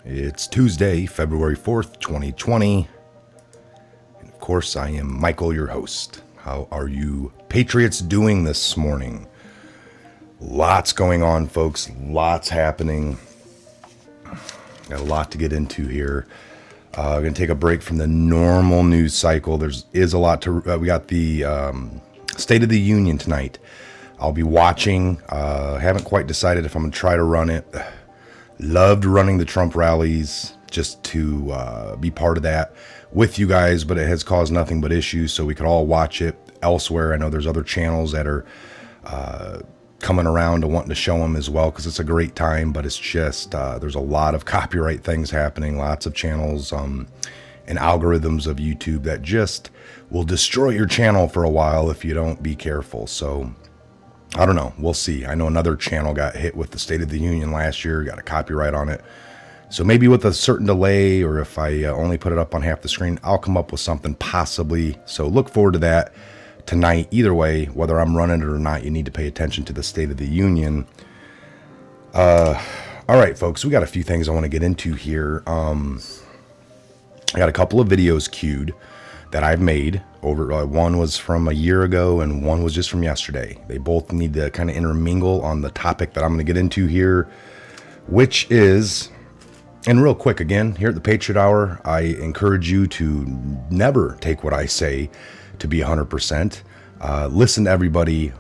It's Tuesday, February 4th, 2020. And of course, I am Michael, your host. How are you Patriots doing this morning? Lots going on, folks. Lots happening. Got a lot to get into here. I'm going to take a break from the normal news cycle. Is a lot to... we got the State of the Union tonight. I'll be watching. Haven't quite decided if I'm going to try to run it. Loved running the Trump rallies just to be part of that with you guys, but it has caused nothing but issues, so we could all watch it elsewhere. I know there's other channels that are coming around to wanting to show them as well, because it's a great time, but it's just there's a lot of copyright things happening, lots of channels and algorithms of YouTube that just will destroy your channel for a while if you don't be careful. So I don't know. We'll see. I know another channel got hit with the State of the Union last year, got a copyright on it. So maybe with a certain delay, or if I only put it up on half the screen, I'll come up with something possibly. So look forward to that tonight. Either way, whether I'm running it or not, you need to pay attention to the State of the Union. All right, folks, we got a few things I want to get into here. I got a couple of videos queued that I've made over. One was from a year ago and one was just from yesterday. They both need to kind of intermingle on the topic that I'm going to get into here, which is, and real quick again, here at the Patriot Hour, I encourage you to never take what I say to be 100%. Listen to everybody,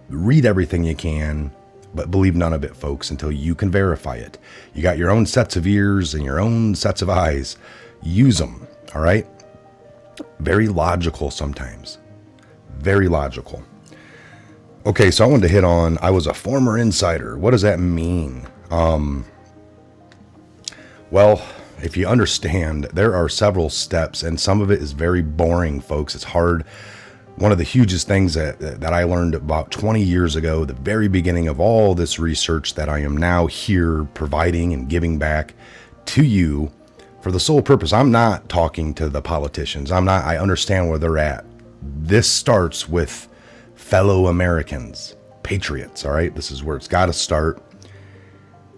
read everything you can, but believe none of it, folks, until you can verify it. You got your own sets of ears and your own sets of eyes. Use them, all right? Very logical sometimes. Very logical. Okay, so I wanted to hit on, I was a former insider. What does that mean? Well, if you understand, there are several steps, and some of it is very boring, folks. It's hard. One of the hugest things that I learned about 20 years ago, the very beginning of all this research that I am now here providing and giving back to you, for the sole purpose, I'm not talking to the politicians. I understand where they're at. This starts with fellow Americans, patriots, all right? This is where it's got to start.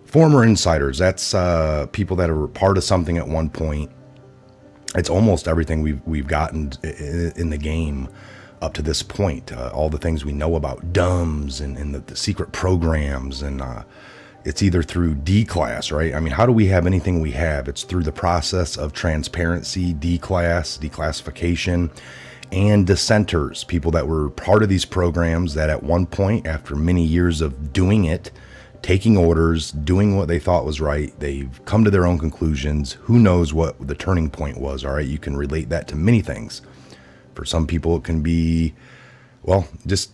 Former insiders, that's people that are part of something at one point. It's almost everything we've gotten in the game up to this point. All the things we know about DUMBs and the secret programs, and it's either through D-class, right? I mean, how do we have anything we have? It's through the process of transparency, declassification, and dissenters, people that were part of these programs that at one point, after many years of doing it, taking orders, doing what they thought was right, they've come to their own conclusions. Who knows what the turning point was, all right? You can relate that to many things. For some people, it can be, well, just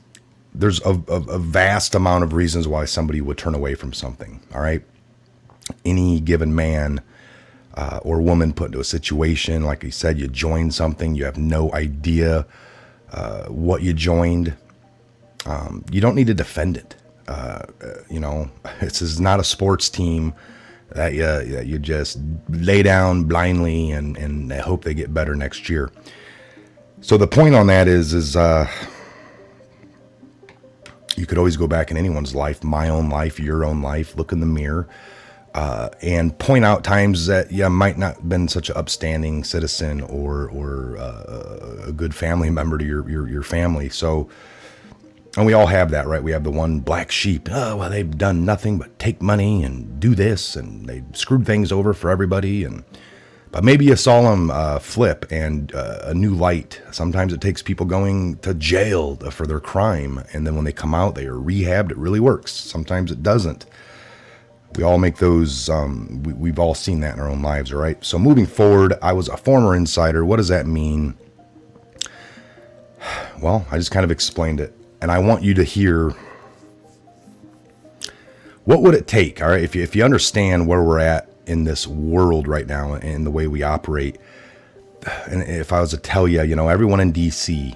there's a vast amount of reasons why somebody would turn away from something, all right? Any given man or woman put into a situation, like I said, you join something, you have no idea what you joined. You don't need to defend it. You know, this is not a sports team that you just lay down blindly and hope they get better next year. So the point on that is you could always go back in anyone's life, my own life, your own life, look in the mirror, and point out times that you might not have been such an upstanding citizen or a good family member to your family. So, and we all have that, right? We have the one black sheep. Oh, well, they've done nothing but take money and do this, and they screwed things over for everybody. But maybe you saw them flip and a new light. Sometimes it takes people going to jail for their crime, and then when they come out, they are rehabbed. It really works. Sometimes it doesn't. We all make those. We've all seen that in our own lives, all right? So moving forward, I was a former insider. What does that mean? Well, I just kind of explained it. And I want you to hear, what would it take, all right? If you understand where we're at in this world right now and the way we operate, and if I was to tell you, you know, everyone in D.C.,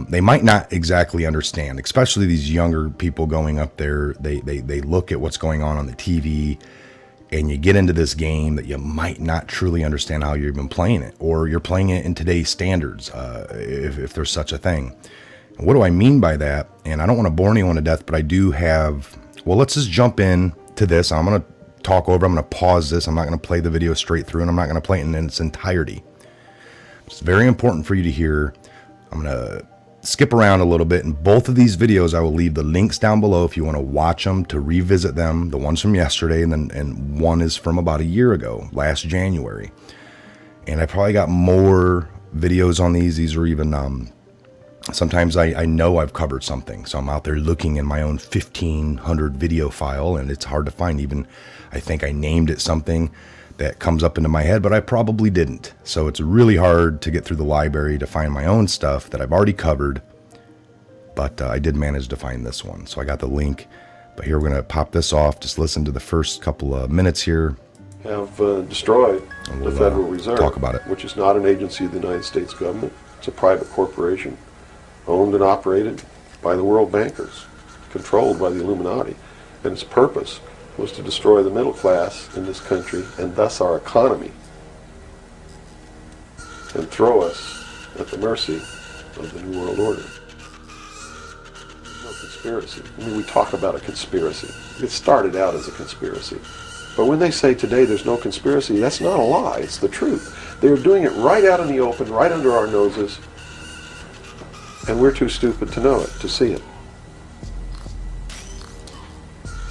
they might not exactly understand, especially these younger people going up there. They look at what's going on the TV, and you get into this game that you might not truly understand how you're even playing it, or you're playing it in today's standards, if there's such a thing. And what do I mean by that? And I don't want to bore anyone to death, but I do have, well, let's just jump in to this. I'm going to talk over, I'm going to pause this. I'm not going to play the video straight through, and I'm not going to play it in its entirety. It's very important for you to hear. I'm going to skip around a little bit. In both of these videos, I will leave the links down below if you want to watch them, to revisit them. The one's from yesterday, and one is from about a year ago, last January. And I probably got more videos on these. These are even, sometimes I know I've covered something, so I'm out there looking in my own 1,500 video file, and it's hard to find. Even, I think I named it something that comes up into my head, but I probably didn't. So it's really hard to get through the library to find my own stuff that I've already covered. But I did manage to find this one. So I got the link. But here we're going to pop this off. Just listen to the first couple of minutes here. Have destroyed the Federal Reserve, talk about it. Which is not an agency of the United States government. It's a private corporation owned and operated by the world bankers, controlled by the Illuminati. And its purpose was to destroy the middle class in this country, and thus our economy, and throw us at the mercy of the New World Order. No conspiracy. I mean, we talk about a conspiracy. It started out as a conspiracy. But when they say today there's no conspiracy, that's not a lie. It's the truth. They're doing it right out in the open, right under our noses, and we're too stupid to know it, to see it.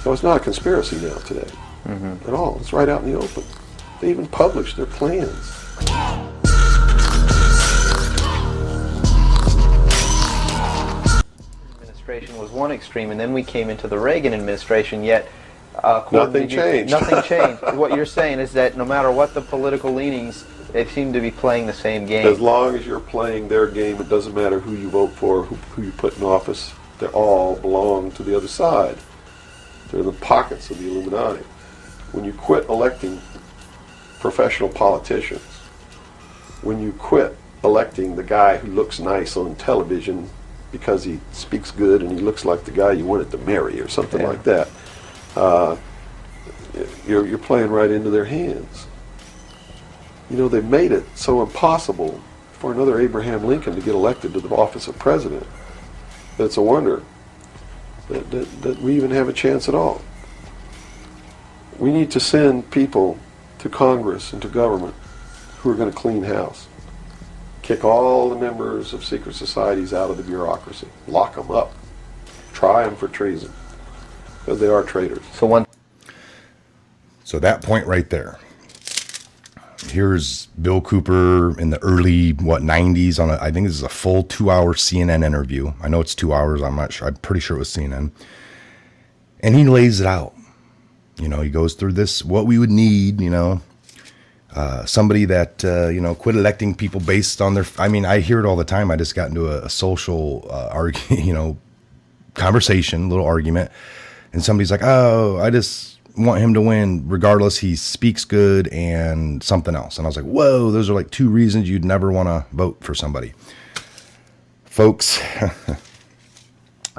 So it's not a conspiracy now today, at all. It's right out in the open. They even published their plans. Administration was one extreme, and then we came into the Reagan administration, yet nothing changed. Nothing changed. What you're saying is that no matter what the political leanings, they seem to be playing the same game. As long as you're playing their game, it doesn't matter who you vote for, who you put in office. They all belong to the other side. They're the pockets of the Illuminati. When you quit electing professional politicians, when you quit electing the guy who looks nice on television because he speaks good and he looks like the guy you wanted to marry or something like that, you're playing right into their hands. You know, they've made it so impossible for another Abraham Lincoln to get elected to the office of president that it's a wonder that we even have a chance at all. We need to send people to Congress and to government who are going to clean house. Kick all the members of secret societies out of the bureaucracy. Lock them up. Try them for treason. Because they are traitors. So that point right there. Here's Bill Cooper in the early, 90s on I think this is a full 2-hour CNN interview. I know it's 2 hours. I'm not sure. I'm pretty sure it was CNN. And he lays it out. You know, he goes through this, what we would need, somebody that, quit electing people based on their, I hear it all the time. I just got into a social, conversation, little argument. And somebody's like, oh, I just want him to win regardless. He speaks good and something else. And I was like, whoa, those are like 2 reasons you'd never want to vote for somebody. Folks,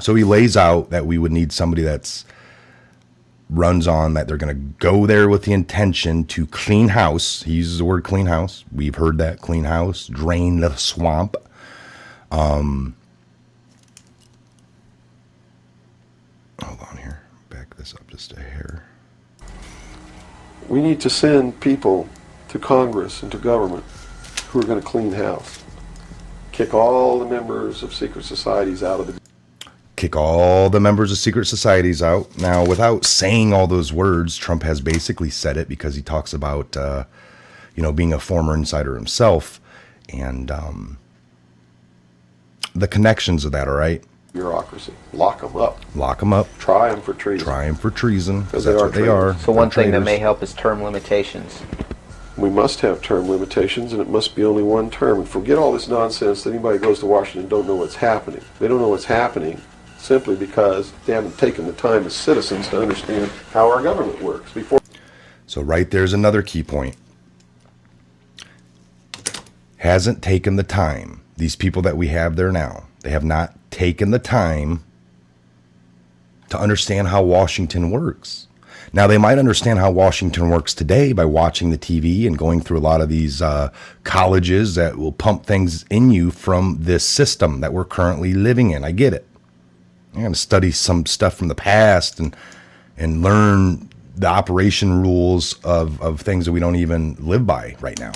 so he lays out that we would need somebody that's runs on that they're going to go there with the intention to clean house. He uses the word clean house. We've heard that, clean house, drain the swamp. Hold on here. Back this up just a hair. We need to send people to Congress and to government who are going to clean house. Kick all the members of secret societies out of the... Kick all the members of secret societies out. Now, without saying all those words, Trump has basically said it because he talks about, being a former insider himself and the connections of that, all right? Bureaucracy. Lock them up. Lock them up. Try them for treason. Try them for treason, because that's they are what they are. So one thing that traitors. may help is term limitations. We must have term limitations, and it must be only one term. And forget all this nonsense that anybody goes to Washington and don't know what's happening. They don't know what's happening simply because they haven't taken the time as citizens to understand how our government works. So right there's another key point. Hasn't taken the time. These people that we have there now, they have not taken the time to understand how Washington works. Now, they might understand how Washington works today by watching the TV and going through a lot of these colleges that will pump things in you from this system that we're currently living in. I get it. I'm going to study some stuff from the past and learn the operation rules of things that we don't even live by right now.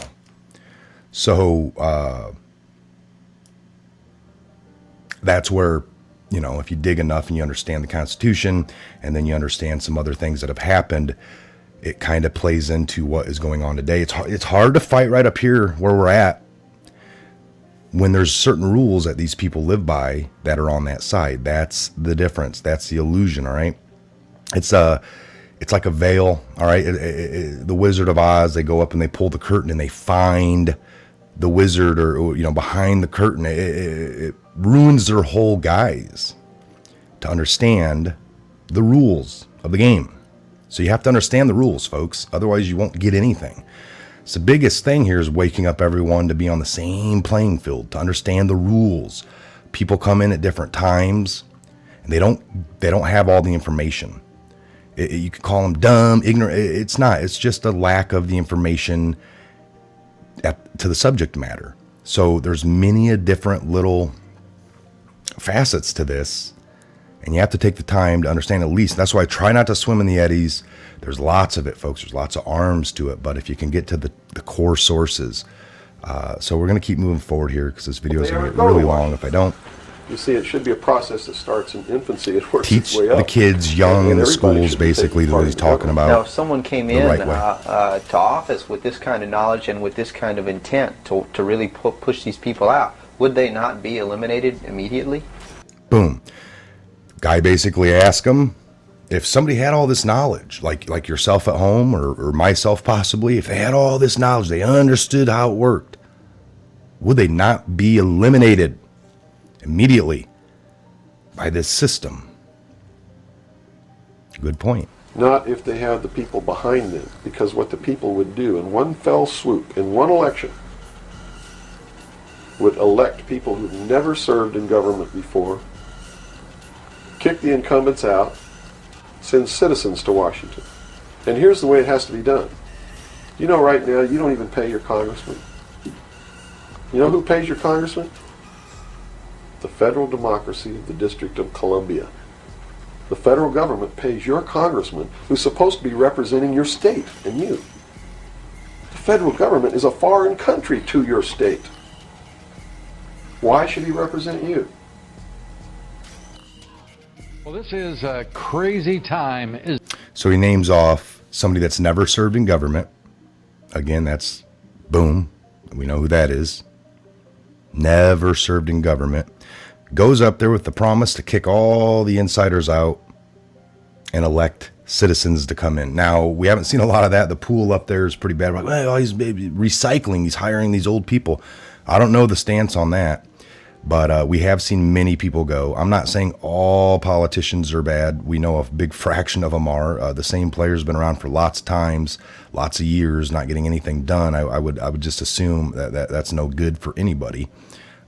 So that's where, you know, if you dig enough and you understand the Constitution and then you understand some other things that have happened, it kind of plays into what is going on today. It's hard to fight right up here where we're at when there's certain rules that these people live by that are on that side. That's the difference. That's the illusion, all right? It's like a veil, all right? The Wizard of Oz, they go up and they pull the curtain and they find the wizard or you know, behind the curtain. It ruins their whole guise to understand the rules of the game. So you have to understand the rules, folks. Otherwise, you won't get anything. So the biggest thing here is waking up everyone to be on the same playing field, to understand the rules. People come in at different times, and they don't have all the information. You could call them dumb, ignorant. It's not. It's just a lack of the information to the subject matter. So there's many a different little facets to this, and you have to take the time to understand at least. That's why I try not to swim in the eddies. There's lots of it, folks. There's lots of arms to it, but if you can get to the core sources. So we're going to keep moving forward here because this video is going to get really long if I don't. You see, it should be a process that starts in infancy and works Teach its way up. the kids young in the schools, basically, what he's talking about. Now, if someone came in right to office with this kind of knowledge and with this kind of intent to really push these people out, would they not be eliminated immediately? Boom. Guy basically asked him, if somebody had all this knowledge, like yourself at home or myself possibly, if they had all this knowledge, they understood how it worked, would they not be eliminated immediately by this system? Good point. Not if they had the people behind them, because what the people would do in one fell swoop, in one election, would elect people who've never served in government before, kick the incumbents out, send citizens to Washington. And here's the way it has to be done. You know, right now, you don't even pay your congressman. You know who pays your congressman? The federal democracy of the District of Columbia. The federal government pays your congressman, who's supposed to be representing your state and you. The federal government is a foreign country to your state. Why should he represent you? Well, this is a crazy time. So he names off somebody that's never served in government. Again, that's boom. We know who that is. Never served in government. Goes up there with the promise to kick all the insiders out and elect citizens to come in. Now, we haven't seen a lot of that. The pool up there is pretty bad. We're like, well, he's recycling. He's hiring these old people. I don't know the stance on that. But we have seen many people go. I'm not saying all politicians are bad. We know a big fraction of them are. The same player's been around for lots of times, lots of years, not getting anything done. I would just assume that's no good for anybody.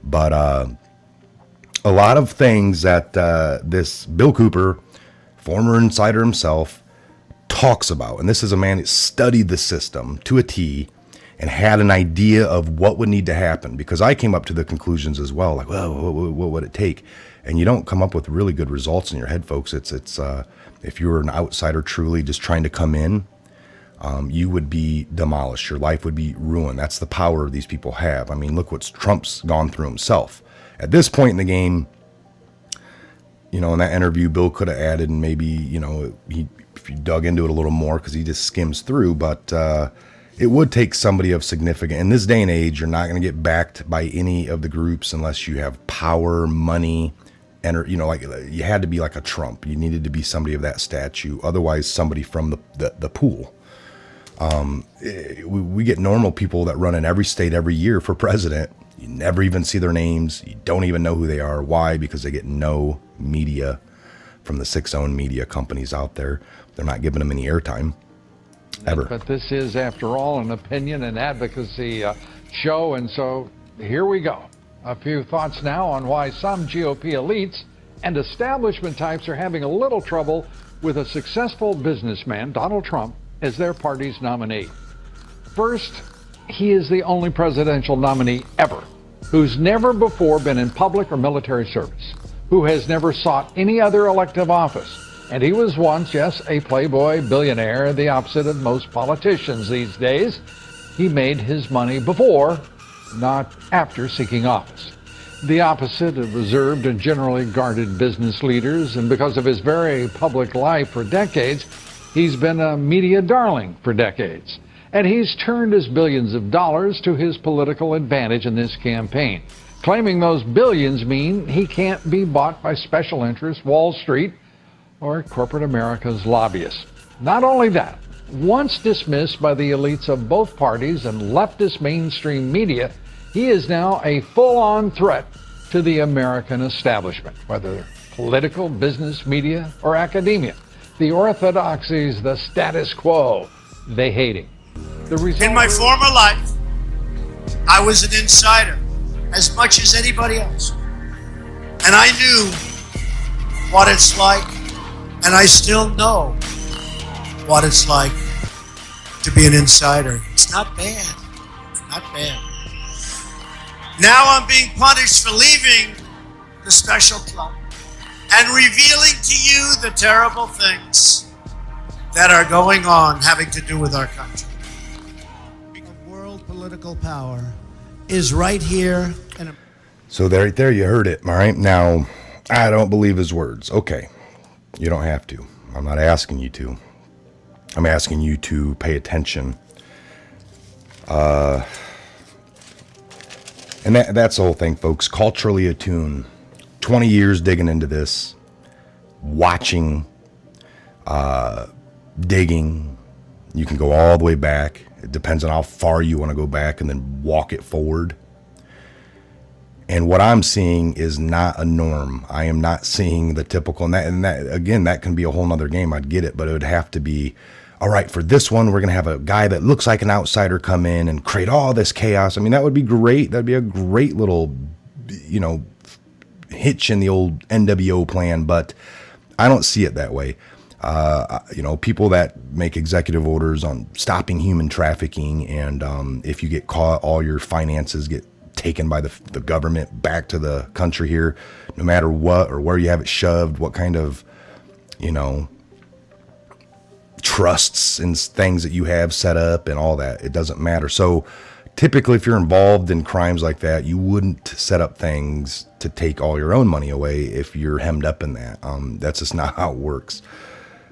But a lot of things that this Bill Cooper, former insider himself, talks about, and this is a man that studied the system to a T and had an idea of what would need to happen, because I came up to the conclusions as well, like, well, what would it take? And you don't come up with really good results in your head, folks. It's if you were an outsider truly just trying to come in, you would be demolished. Your life would be ruined. That's the power these people have. I mean, look what Trump's gone through himself. At this point in the game, you know, in that interview, Bill could have added, and maybe, you know, if you dug into it a little more, because he just skims through, but it would take somebody of significant. In this day and age, you're not going to get backed by any of the groups unless you have power, money, and, you know, like you had to be like a Trump. You needed to be somebody of that stature. Otherwise, somebody from the pool. We get normal people that run in every state every year for president. You never even see their names. You don't even know who they are. Why? Because they get no media from the 6 owned media companies out there. They're not giving them any airtime. Ever. But this is, after all, an opinion and advocacy show, and so here we go. A few thoughts now on why some GOP elites and establishment types are having a little trouble with a successful businessman, Donald Trump, as their party's nominee. First, he is the only presidential nominee ever who's never before been in public or military service, who has never sought any other elective office. And he was once, yes, a playboy billionaire, the opposite of most politicians these days. He made his money before, not after seeking office. The opposite of reserved and generally guarded business leaders, and because of his very public life for decades, he's been a media darling for decades. And he's turned his billions of dollars to his political advantage in this campaign, claiming those billions mean he can't be bought by special interests, Wall Street, or corporate America's lobbyists. Not only that, once dismissed by the elites of both parties and leftist mainstream media, he is now a full-on threat to the American establishment, whether political, business, media, or academia. The orthodoxies, the status quo, they hate him. In my former life, I was an insider as much as anybody else. And I knew what it's like, and I still know what it's like to be an insider. It's not bad. It's not bad. Now I'm being punished for leaving the special club and revealing to you the terrible things that are going on having to do with our country. World political power is right here. So right there, you heard it. All right. Now, I don't believe his words. Okay. You don't have to. I'm not asking you to. I'm asking you to pay attention. And that's the whole thing, folks. Culturally attuned. 20 years digging into this, watching, digging. You can go all the way back. It depends on how far you want to go back and then walk it forward. And what I'm seeing is not a norm. I am not seeing the typical, and that again, that can be a whole nother game. I'd get it, but it would have to be, all right, for this one, we're going to have a guy that looks like an outsider come in and create all this chaos. I mean, that would be great. That'd be a great little, hitch in the old NWO plan, but I don't see it that way. People that make executive orders on stopping human trafficking, and if you get caught, all your finances get taken by the government back to the country here, no matter what or where you have it shoved, what kind of, trusts and things that you have set up and all that. It doesn't matter. So typically, if you're involved in crimes like that, you wouldn't set up things to take all your own money away if you're hemmed up in that. That's just not how it works.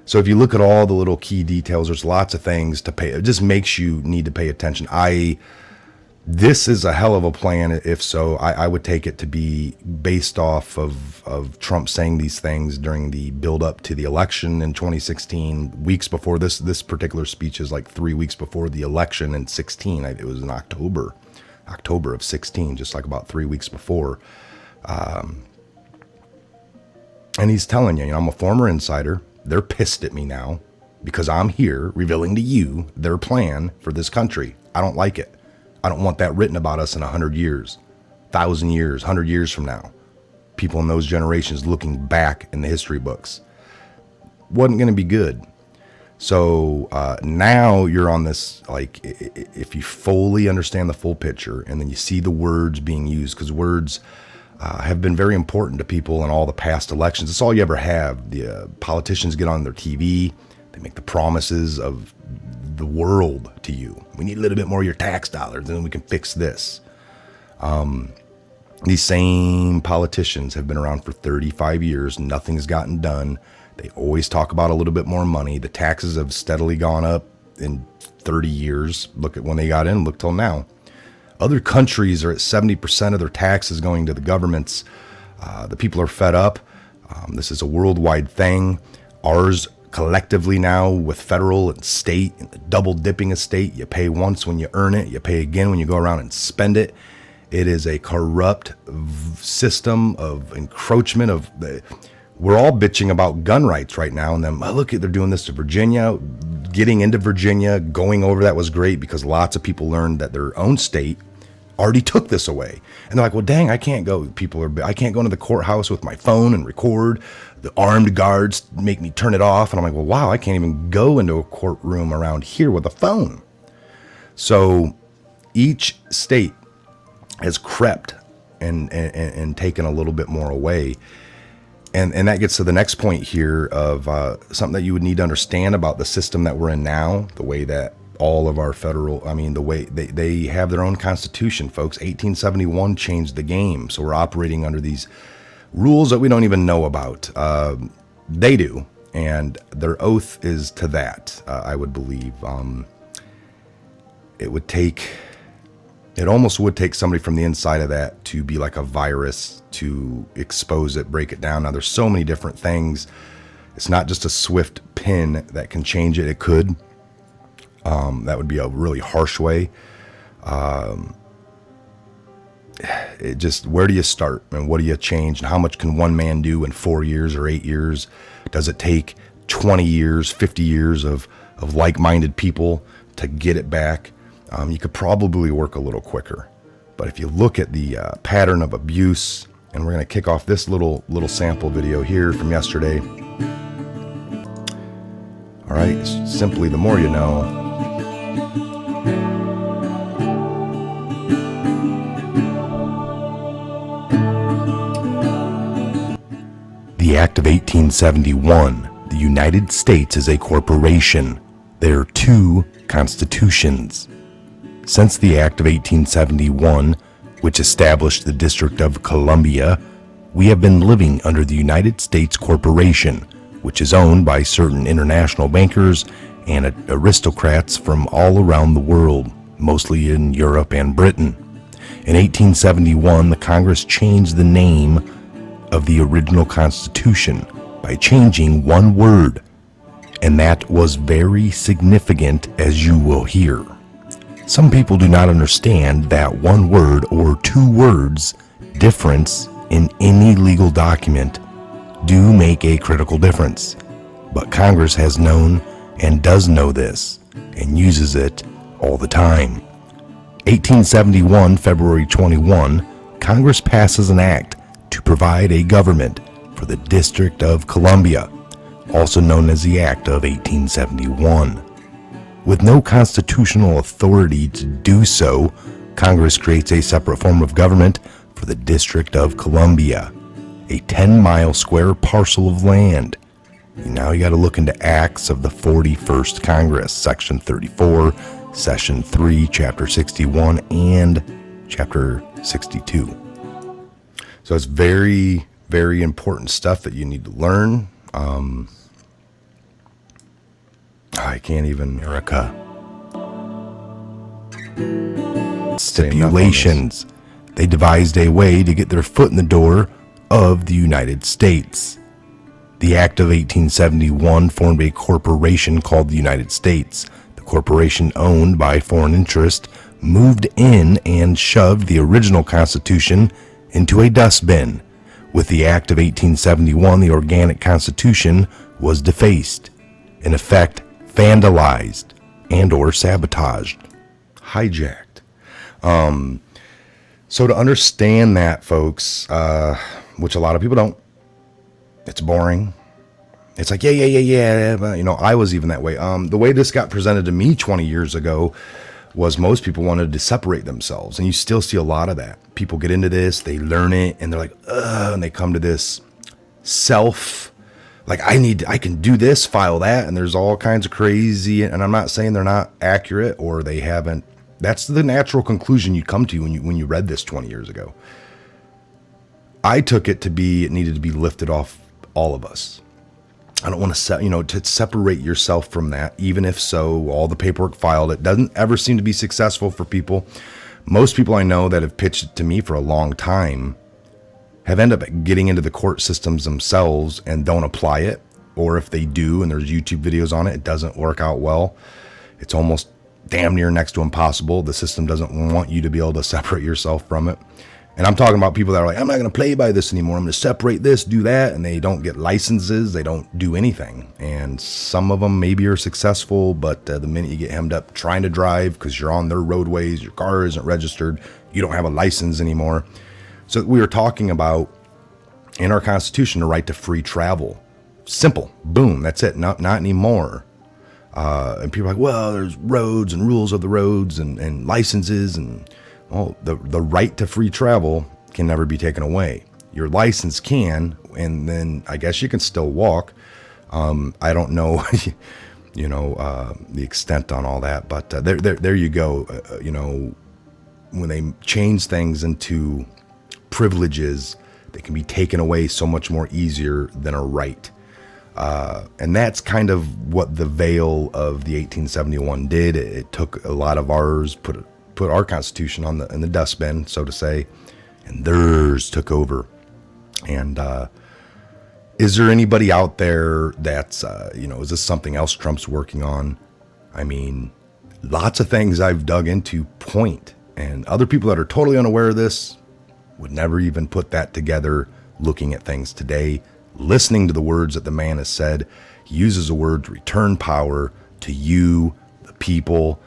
So if you look at all the little key details, there's lots of things to pay. It just makes you need to pay attention. This is a hell of a plan. If so, I would take it to be based off of Trump saying these things during the build up to the election in 2016, weeks before this particular speech is like 3 weeks before the election in 16. It was in October of 16, just like about 3 weeks before. And he's telling you, I'm a former insider. They're pissed at me now because I'm here revealing to you their plan for this country. I don't like it. I don't want that written about us in 100 years, 1,000 years, 100 years from now. People in those generations looking back in the history books. Wasn't going to be good. So now you're on this, like, if you fully understand the full picture and then you see the words being used, because words have been very important to people in all the past elections. It's all you ever have. The politicians get on their TV. They make the promises of the world to you. We need a little bit more of your tax dollars, and then we can fix this. These same politicians have been around for 35 years. Nothing's gotten done. They always talk about a little bit more money. The taxes have steadily gone up in 30 years. Look at when they got in, look till now. Other countries are at 70% of their taxes going to the governments. The people are fed up. This is a worldwide thing. Ours collectively now with federal and state, double dipping a state. You pay once when you earn it. You pay again when you go around and spend it. It is a corrupt system of encroachment we're all bitching about gun rights right now. And then look, they're doing this to Virginia. Getting into Virginia, going over that was great because lots of people learned that their own state already took this away. And they're like, well, dang, I can't go. I can't go into the courthouse with my phone and record. The armed guards make me turn it off. And I'm like, well, wow, I can't even go into a courtroom around here with a phone. So each state has crept and taken a little bit more away. And that gets to the next point here of something that you would need to understand about the system that we're in now, the way that all of our the way they have their own constitution, folks. 1871 changed the game. So we're operating under these rules that we don't even know about. They do. And their oath is to that, I would believe. It almost would take somebody from the inside of that to be like a virus to expose it, break it down. Now, there's so many different things. It's not just a swift pin that can change it. It could. That would be a really harsh way. Where do you start and what do you change and how much can one man do in 4 years or 8 years? Does it take 20 years, 50 years of like-minded people to get it back? You could probably work a little quicker. But if you look at the pattern of abuse, and we're going to kick off this little sample video here from yesterday. All right, it's simply the more you know. The Act of 1871, the United States is a corporation. There are two constitutions. Since the Act of 1871, which established the District of Columbia, we have been living under the United States Corporation, which is owned by certain international bankers and aristocrats from all around the world, mostly in Europe and Britain. In 1871, the Congress changed the name of the original Constitution by changing one word, and that was very significant, as you will hear. Some people do not understand that one word or two words difference in any legal document do make a critical difference. But Congress has known and does know this and uses it all the time. 1871, February 21, Congress passes an act to provide a government for the District of Columbia, also known as the Act of 1871. With no constitutional authority to do so, Congress creates a separate form of government for the District of Columbia, a 10-mile square parcel of land. Now you got to look into Acts of the 41st Congress, Section 34, Session 3, Chapter 61, and Chapter 62. So it's very, very important stuff that you need to learn. I can't even. America. Stipulations. They devised a way to get their foot in the door of the United States. The Act of 1871 formed a corporation called the United States. The corporation, owned by foreign interest, moved in and shoved the original Constitution into a dustbin. With the Act of 1871, the organic Constitution was defaced, in effect vandalized and or sabotaged, hijacked. So to understand that, folks, which a lot of people don't, it's boring. It's like, yeah. I was even that way. The way this got presented to me 20 years ago was most people wanted to separate themselves. And you still see a lot of that. People get into this, they learn it, and they're like, ugh, and they come to this like, I can do this, file that, and there's all kinds of crazy, and I'm not saying they're not accurate or they haven't. That's the natural conclusion you come to when you read this 20 years ago. I took it to be, it needed to be lifted off all of us. I don't want to to separate yourself from that, even if so, all the paperwork filed, it doesn't ever seem to be successful for people. Most people I know that have pitched it to me for a long time have ended up getting into the court systems themselves and don't apply it. Or if they do, and there's YouTube videos on it, it doesn't work out well. It's almost damn near next to impossible. The system doesn't want you to be able to separate yourself from it. And I'm talking about people that are like, I'm not going to play by this anymore. I'm going to separate this, do that. And they don't get licenses. They don't do anything. And some of them maybe are successful, but the minute you get hemmed up trying to drive because you're on their roadways, your car isn't registered, you don't have a license anymore. So we were talking about in our Constitution the right to free travel. Simple. Boom. That's it. Not anymore. And people are like, well, there's roads and rules of the roads and licenses and well, the right to free travel can never be taken away. Your license can, and then I guess you can still walk. I don't know, the extent on all that, but there you go. When they change things into privileges, they can be taken away so much more easier than a right. And that's kind of what the Avail of the 1871 did. It took a lot of ours, put our Constitution in the dustbin, so to say, and theirs took over. And is there anybody out there that's, is this something else Trump's working on? I mean, lots of things I've dug into point, and other people that are totally unaware of this would never even put that together looking at things today, listening to the words that the man has said. He uses the words return power to you, the people,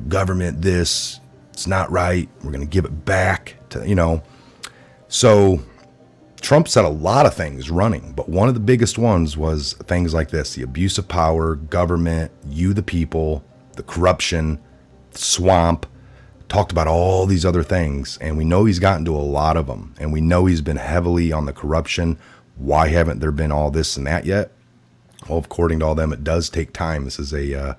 government, this, it's not right. We're going to give it back to, So Trump said a lot of things running, but one of the biggest ones was things like this: the abuse of power, government, you, the people, the corruption, swamp. Talked about all these other things, and we know he's gotten to a lot of them, and we know he's been heavily on the corruption. Why haven't there been all this and that yet? Well, according to all them, it does take time. This is a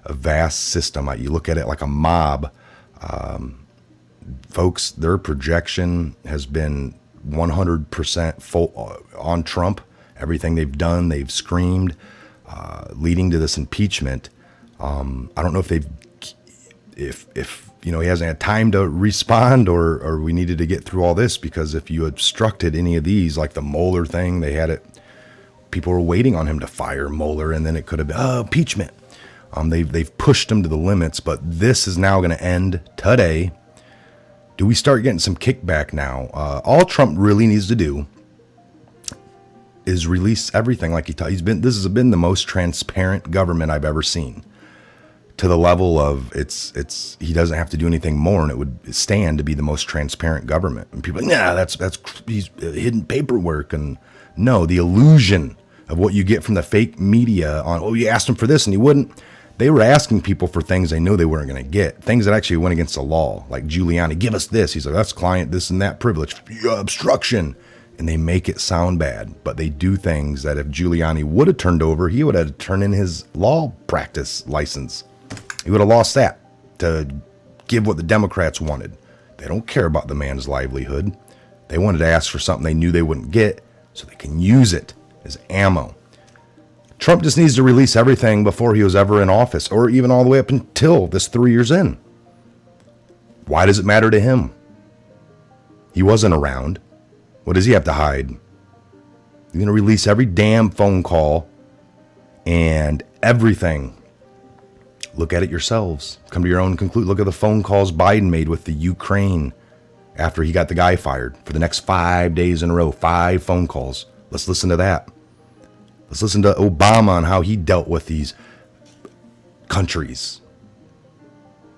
vast system. You look at it like a mob. Folks, their projection has been 100% full on Trump. Everything they've done, they've screamed, leading to this impeachment. I don't know if he hasn't had time to respond, or we needed to get through all this, because if you obstructed any of these, like the Mueller thing, they had it. People were waiting on him to fire Mueller, and then it could have been impeachment. They've pushed him to the limits, but this is now going to end today. Do we start getting some kickback now? All Trump really needs to do is release everything like he's been. This has been the most transparent government I've ever seen, to the level of he doesn't have to do anything more, and it would stand to be the most transparent government. And people are like, nah, that's he's hidden paperwork. And no, the illusion of what you get from the fake media on, you asked him for this and he wouldn't. They were asking people for things they knew they weren't going to get, things that actually went against the law, like Giuliani, give us this. He's like, that's client this and that privilege, obstruction. And they make it sound bad, but they do things that if Giuliani would have turned over, he would have turned in his law practice license. He would have lost that to give what the Democrats wanted. They don't care about the man's livelihood. They wanted to ask for something they knew they wouldn't get so they can use it as ammo. Trump just needs to release everything before he was ever in office, or even all the way up until this 3 years in. Why does it matter to him? He wasn't around. What does he have to hide? He's going to release every damn phone call and everything. Look at it yourselves. Come to your own conclusion. Look at the phone calls Biden made with the Ukraine after he got the guy fired for the next 5 days in a row. 5 phone calls. Let's listen to that. Let's listen to Obama on how he dealt with these countries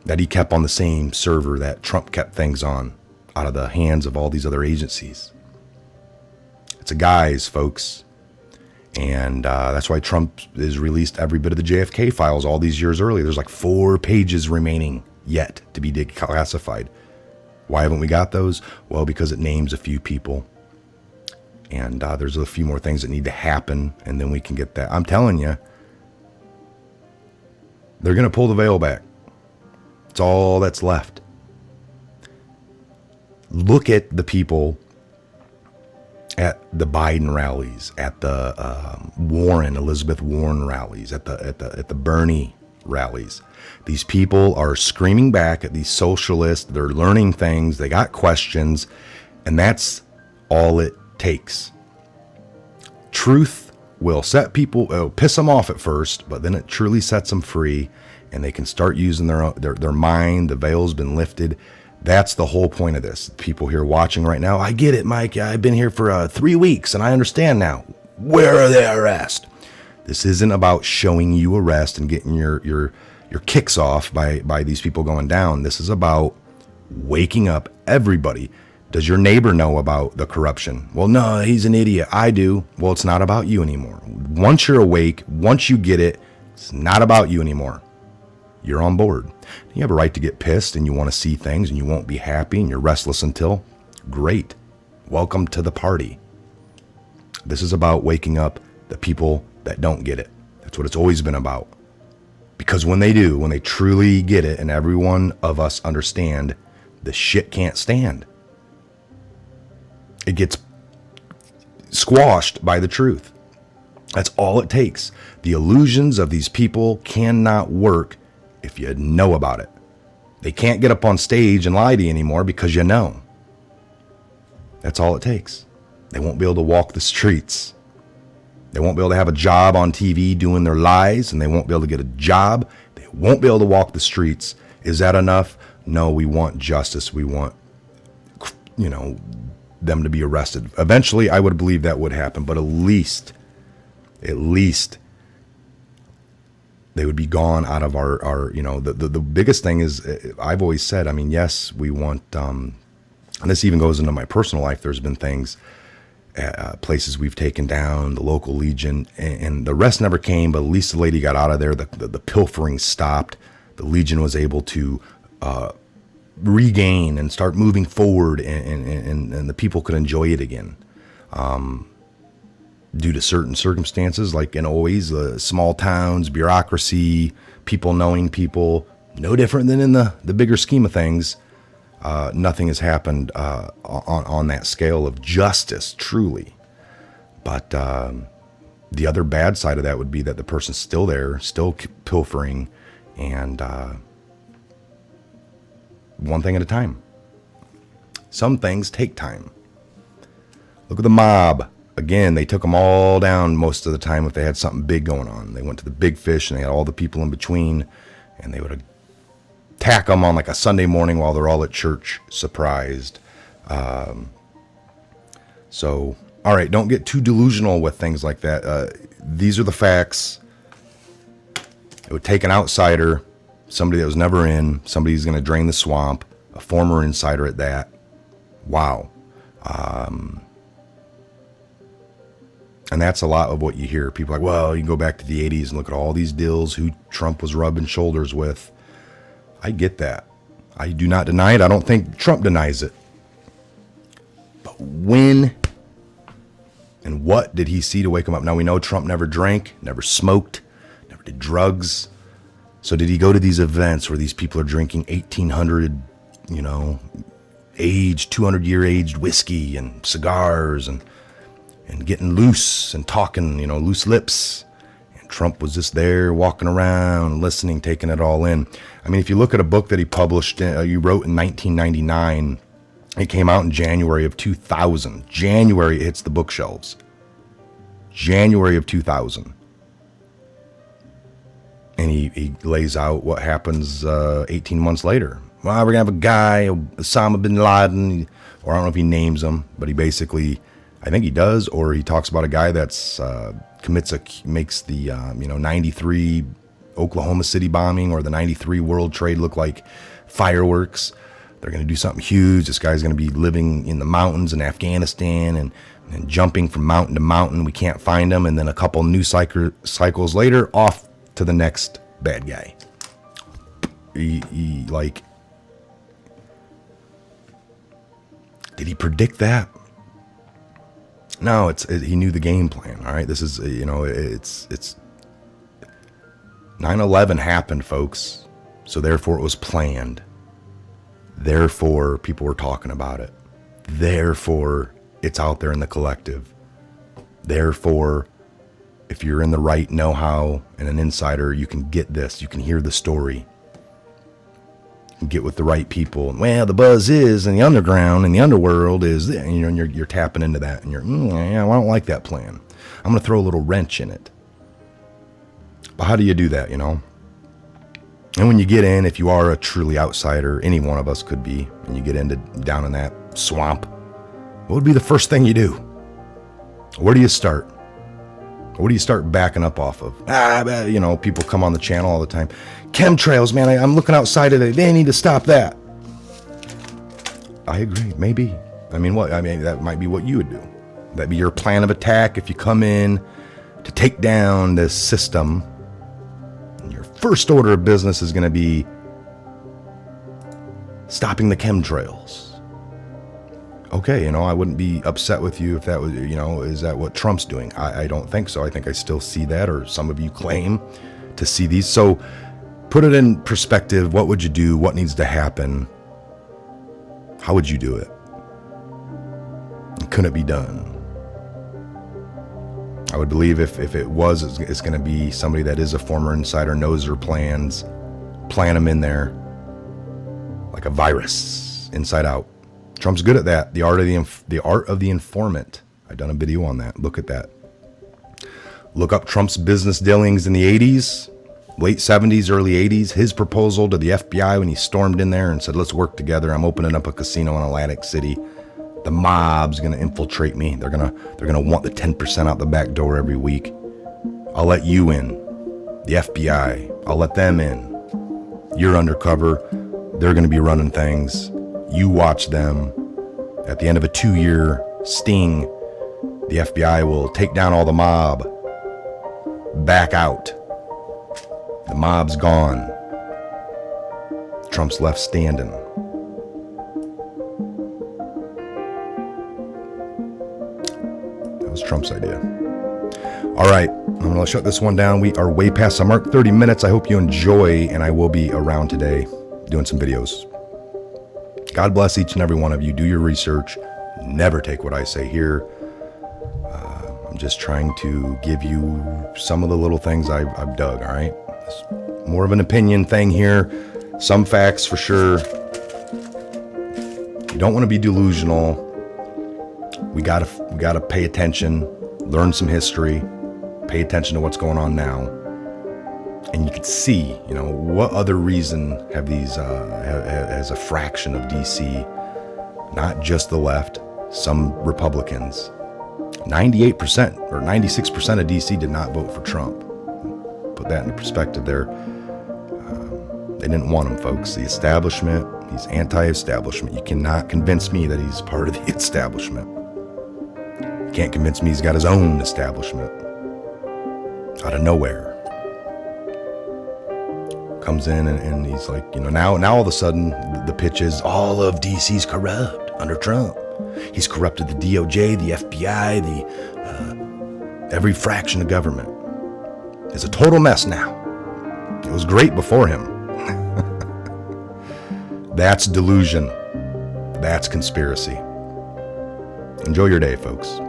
that he kept on the same server that Trump kept things on, out of the hands of all these other agencies. It's a guise, folks. And that's why Trump has released every bit of the JFK files all these years earlier. There's like 4 pages remaining yet to be declassified. Why haven't we got those? Well, because it names a few people. And there's a few more things that need to happen, and then we can get that. I'm telling you, they're going to pull the veil back. It's all that's left. Look at the people at the Biden rallies, at the Elizabeth Warren rallies, at the Bernie rallies. These people are screaming back at these socialists. They're learning things. They got questions, and that's all it takes. Truth will set people, it'll piss them off at first, but then it truly sets them free, and they can start using their mind. The veil's been lifted. That's the whole point of this. People here watching right now, I get it, Mike. I've been here for 3 weeks and I understand now. Where are the arrests? This isn't about showing you arrest and getting your kicks off by these people going down. This is about waking up everybody. Does your neighbor know about the corruption? Well, no, he's an idiot. I do. Well, it's not about you anymore. Once you're awake, once you get it, it's not about you anymore. You're on board. You have a right to get pissed and you want to see things and you won't be happy and you're restless until. Great. Welcome to the party. This is about waking up the people that don't get it. That's what it's always been about. Because when they do, when they truly get it and every one of us understand, the shit can't stand. It gets squashed by the truth. That's all it takes. The illusions of these people cannot work if you know about it. They can't get up on stage and lie to you anymore because you know. That's all it takes. They won't be able to walk the streets. They won't be able to have a job on TV doing their lies, and they won't be able to get a job. They won't be able to walk the streets. Is that enough? No, we want justice. We want, them to be arrested. Eventually, I would believe that would happen, but at least they would be gone out of our the biggest thing is, I've always said, yes, we want, and this even goes into my personal life. There's been things, places we've taken down, the local Legion, and the rest never came, but at least the lady got out of there. The pilfering stopped. The Legion was able to regain and start moving forward, and the people could enjoy it again. Due to certain circumstances, like in always small towns, bureaucracy, people knowing people, no different than in the bigger scheme of things. Nothing has happened on that scale of justice, truly. But the other bad side of that would be that the person's still there, still pilfering, and one thing at a time. Some things take time. Look at the mob. Again, they took them all down most of the time if they had something big going on. They went to the big fish and they had all the people in between, and they would attack them on like a Sunday morning while they're all at church, surprised. So, all right, don't get too delusional with things like that. These are the facts. It would take an outsider, somebody that was never in, somebody who's going to drain the swamp, a former insider at that. Wow. And that's a lot of what you hear. People are like, well, you can go back to the 80s and look at all these deals who Trump was rubbing shoulders with. I get that. I do not deny it. I don't think Trump denies it. But when and what did he see to wake him up? Now, we know Trump never drank, never smoked, never did drugs. So did he go to these events where these people are drinking 1800, aged, 200-year aged whiskey and cigars and getting loose and talking, loose lips? And Trump was just there walking around, listening, taking it all in. If you look at a book that he published, you wrote in 1999, it came out in January of 2000. January, it hits the bookshelves. January of 2000. And he lays out what happens 18 months later. Well, we're going to have a guy, Osama bin Laden, or I don't know if he names him, but he basically, I think he does, or he talks about a guy that's makes the 93 Oklahoma City bombing or the 93 World Trade look like fireworks. They're going to do something huge. This guy's going to be living in the mountains in Afghanistan and jumping from mountain to mountain. We can't find him. And then a couple news cycles later, off to the next bad guy. He did he predict that? No, he knew the game plan. All right, this is it's 9/11 happened, folks. So therefore, it was planned. Therefore, people were talking about it. Therefore, it's out there in the collective. Therefore, if you're in the right know-how and an insider, you can get this. You can hear the story. And get with the right people. And, well, the buzz is in the underground, in the underworld is, and you're tapping into that, and I don't like that plan. I'm going to throw a little wrench in it. But how do you do that, And when you get in, if you are a truly outsider, any one of us could be, and you get down in that swamp, what would be the first thing you do? Where do you start? What do you start backing up off of? People come on the channel all the time. Chemtrails, man, I'm looking outside of it. They need to stop that. I agree, maybe. That might be what you would do. That'd be your plan of attack if you come in to take down this system. Your first order of business is going to be stopping the chemtrails. Okay, I wouldn't be upset with you if that was, is that what Trump's doing? I don't think so. I think I still see that, or some of you claim to see these. So put it in perspective. What would you do? What needs to happen? How would you do it? Couldn't it be done? I would believe if it was, it's going to be somebody that is a former insider, knows their plans, plant them in there like a virus, inside out. Trump's good at that. The art of the informant. I've done a video on that. Look at that. Look up Trump's business dealings in the 80s, late 70s, early 80s. His proposal to the FBI when he stormed in there and said, let's work together. I'm opening up a casino in Atlantic City. The mob's going to infiltrate me. They're going to want the 10% out the back door every week. I'll let you in. The FBI. I'll let them in. You're undercover. They're going to be running things. You watch them. At the end of a 2-year sting, the FBI will take down all the mob. Back out. The mob's gone. Trump's left standing. That was Trump's idea. All right, I'm going to shut this one down. We are way past the mark, 30 minutes. I hope you enjoy, and I will be around today doing some videos. God bless each and every one of you. Do your research. Never take what I say here. I'm just trying to give you some of the little things I've dug, all right? It's more of an opinion thing here. Some facts for sure. You don't want to be delusional. We gotta pay attention, learn some history, pay attention to what's going on now. And you can see, what other reason have these, as a fraction of DC, not just the left, some Republicans, 98% or 96% of DC did not vote for Trump. Put that into perspective there. They didn't want him, folks. The establishment, he's anti-establishment. You cannot convince me that he's part of the establishment. You can't convince me he's got his own establishment. Out of nowhere. Comes in and he's like, now all of a sudden the pitch is all of DC's corrupt under Trump. He's corrupted the DOJ, the FBI, every fraction of government. It's a total mess now. It was great before him. That's delusion. That's conspiracy. Enjoy your day, folks.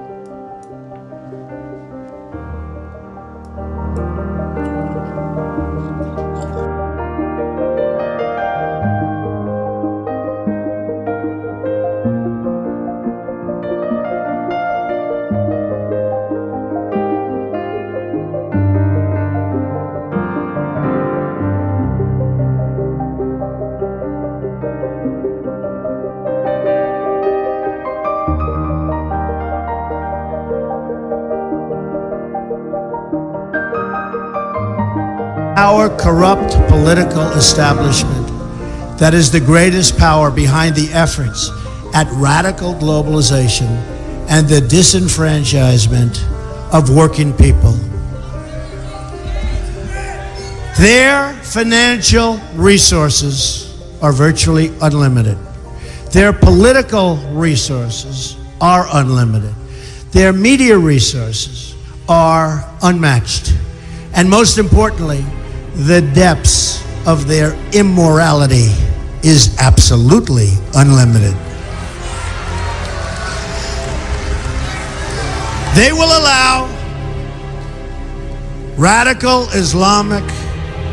Our corrupt political establishment that is the greatest power behind the efforts at radical globalization and the disenfranchisement of working people. Their financial resources are virtually unlimited. Their political resources are unlimited. Their media resources are unmatched. And most importantly, the depths of their immorality is absolutely unlimited. They will allow radical Islamic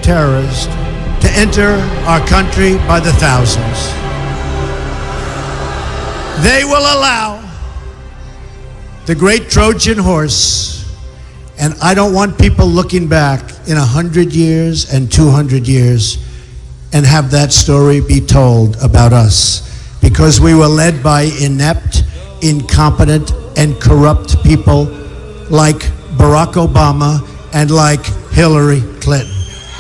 terrorists to enter our country by the thousands. They will allow the great Trojan horse. And I don't want people looking back in 100 years and 200 years and have that story be told about us, because we were led by inept, incompetent, and corrupt people like Barack Obama and like Hillary Clinton.